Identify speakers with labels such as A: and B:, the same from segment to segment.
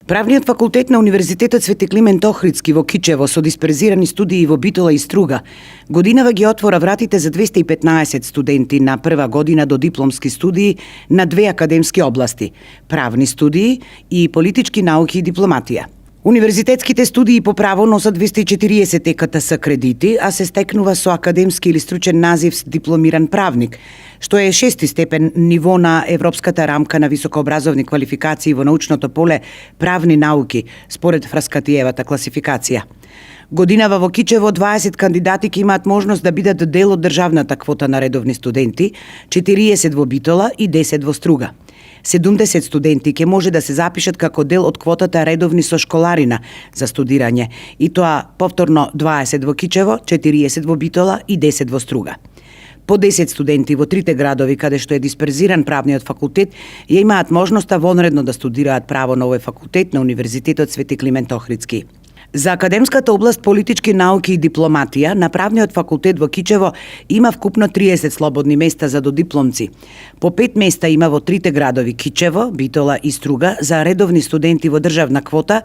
A: Правниот факултет на Универзитетот Свети Климент Охридски во Кичево со дисперзирани студии во Битола и Струга годинава ги отвора вратите за 215 студенти на прва година до дипломски студии на две академски области – правни студии и политички науки и дипломатија. Универзитетските студии по право носат 240 ЕКТС кредити, а се стекнува со академски или стручен назив дипломиран правник, што е 6 степен ниво на Европската рамка на високообразовни квалификации во научното поле правни науки, според Фраскатиевата класификација. Годинава во Кичево 20 кандидати ќе имаат можност да бидат дел од државната квота на редовни студенти, 40 во Битола и 10 во Струга. 70 студенти ќе може да се запишат како дел од квотата редовни со школарина за студирање, и тоа повторно 20 во Кичево, 40 во Битола и 10 во Струга. По 10 студенти во трите градови каде што е дисперзиран правниот факултет ја имаат можноста вонредно да студираат право на овој факултет на Универзитетот Свети Климент Охридски. За академската област политички науки и дипломатија на правниот факултет во Кичево има вкупно 30 слободни места за додипломци. По 5 места има во трите градови Кичево, Битола и Струга за редовни студенти во државна квота,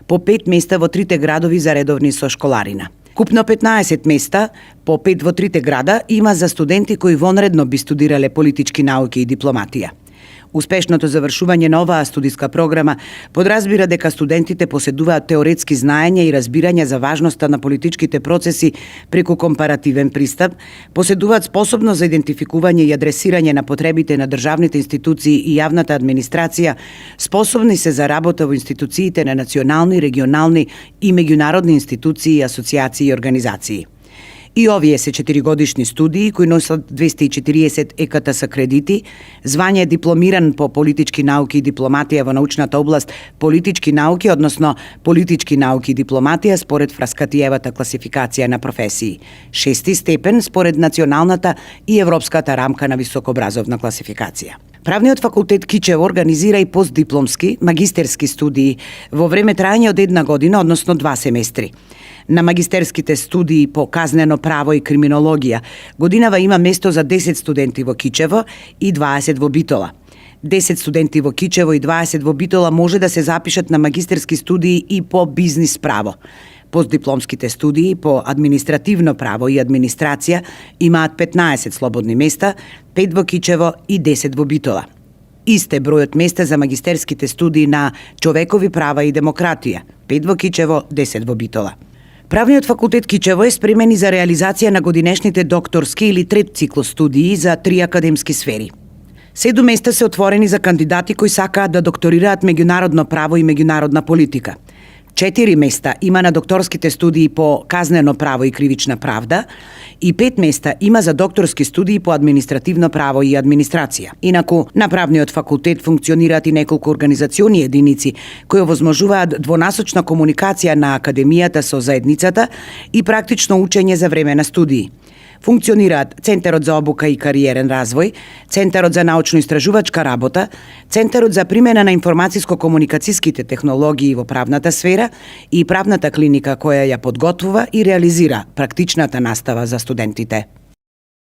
A: по 5 места во трите градови за редовни со школарина. Купно 15 места, по 5 во трите града, има за студенти кои вонредно би студирале политички науки и дипломатија. Успешното завршување на оваа студиска програма подразбира дека студентите поседуваат теоретски знаења и разбирање за важноста на политичките процеси преку компаративен пристап, поседуваат способност за идентификување и адресирање на потребите на државните институции и јавната администрација, способни се за работа во институциите на национални, регионални и меѓународни институции, асоциации и организации. И овие се 4-годишни студии кои носат 240 ЕКТС кредити, звање дипломиран по политички науки и дипломатија во научната област политички науки, односно политички науки и дипломатија според Фраскатиевата класификација на професии, 6 степен според националната и европската рамка на високообразовна класификација. Правниот факултет Кичево организира и постдипломски, магистерски студии во време трајање од 1 година, односно 2 семестри. На магистерските студии по казнено право и криминологија годинава има место за 10 студенти во Кичево и 20 во Битола. 10 студенти во Кичево и 20 во Битола може да се запишат на магистерски студии и по бизнис право. Постдипломските студии по административно право и администрација имаат 15 слободни места, 5 во Кичево и 10 во Битола. Исте бројот места за магистерските студии на човекови права и демократија, 5 во Кичево, 10 во Битола. Правниот факултет Кичево е спремен и за реализација на годинешните докторски или трет циклус студии за 3 академски сфери. 7 места се отворени за кандидати кои сакаат да докторираат меѓународно право и меѓународна политика. 4 места има на докторските студии по казнено право и кривична правда и 5 места има за докторски студии по административно право и администрација. Инаку, на правниот факултет функционираат и неколку организациони единици кои овозможуваат двонасочна комуникација на академијата со заедницата и практично учење за време на студии. Функционираат Центарот за обука и кариерен развој, Центарот за научно-истражувачка работа, Центарот за примена на информациско-комуникацијските технологии во правната сфера и правната клиника која ја подготвува и реализира практичната настава за студентите.